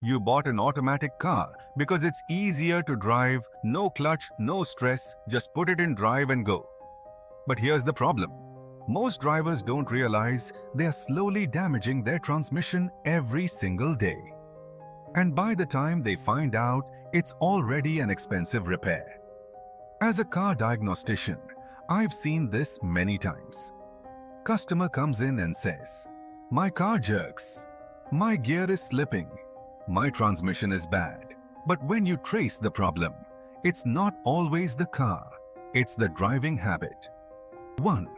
You bought an automatic car because it's easier to drive, no clutch, no stress, just put it in drive and go. But here's the problem. Most drivers don't realize they are slowly damaging their transmission every single day. And by the time they find out, it's already an expensive repair. As a car diagnostician, I've seen this many times. Customer comes in and says, "My car jerks. My gear is slipping. My transmission is bad." But when you trace the problem, it's not always the car, it's the driving habit. 1.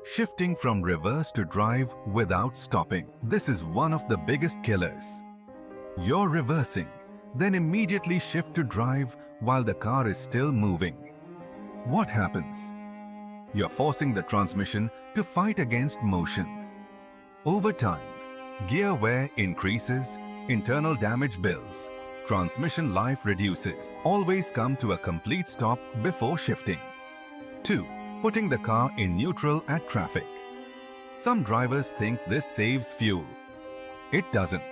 Shifting from reverse to drive without stopping. This is one of the biggest killers. You're reversing, then immediately shift to drive while the car is still moving. What happens? You're forcing the transmission to fight against motion. Over time, gear wear increases, internal damage builds, transmission life reduces. Always come to a complete stop before shifting. 2. Putting the car in neutral at traffic. Some drivers think this saves fuel. It doesn't.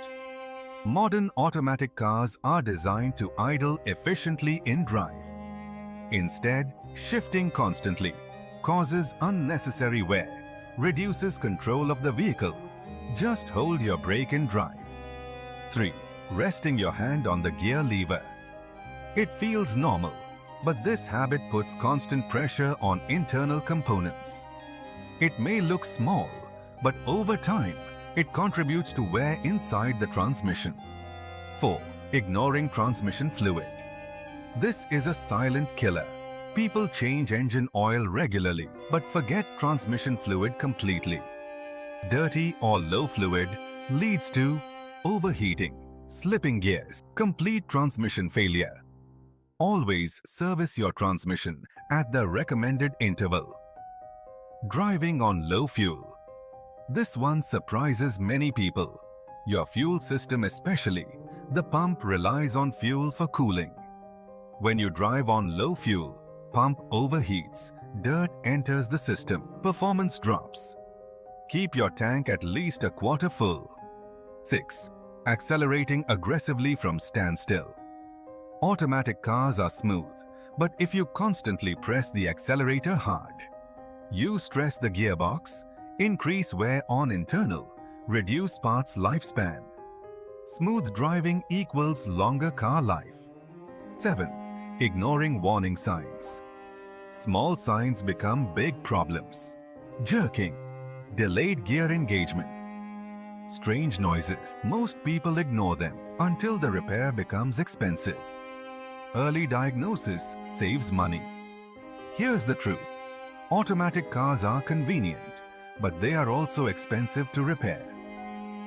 Modern automatic cars are designed to idle efficiently in drive. Instead, shifting constantly causes unnecessary wear, reduces control of the vehicle. Just hold your brake in drive. 3. Resting your hand on the gear lever. It feels normal, but this habit puts constant pressure on internal components. It may look small, but over time, it contributes to wear inside the transmission. 4. Ignoring transmission fluid. This is a silent killer. People change engine oil regularly, but forget transmission fluid completely. Dirty or low fluid leads to overheating, slipping gears, complete transmission failure. Always service your transmission at the recommended interval. Driving on low fuel. This one surprises many people. Your fuel system especially, the pump relies on fuel for cooling. When you drive on low fuel, pump overheats, dirt enters the system, performance drops. Keep your tank at least a quarter full. 6. Accelerating aggressively from standstill. Automatic cars are smooth, but if you constantly press the accelerator hard, you stress the gearbox, increase wear on internal, reduce parts lifespan. Smooth driving equals longer car life. 7. Ignoring warning signs. Small signs become big problems. Jerking, delayed gear engagement, strange noises. Most people ignore them until the repair becomes expensive. Early diagnosis saves money. Here's the truth. Automatic cars are convenient, but they are also expensive to repair.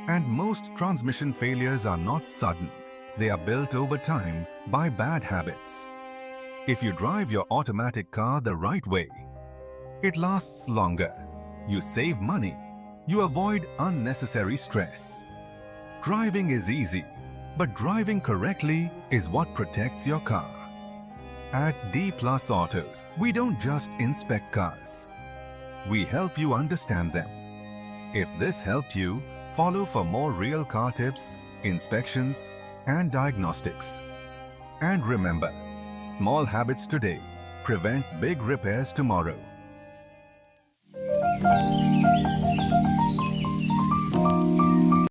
And most transmission failures are not sudden. They are built over time by bad habits. If you drive your automatic car the right way, it lasts longer. You save money. You avoid unnecessary stress. Driving is easy, but driving correctly is what protects your car. At D+ Autos, we don't just inspect cars. We help you understand them. If this helped you, follow for more real car tips, inspections, and diagnostics. And remember, small habits today prevent big repairs tomorrow.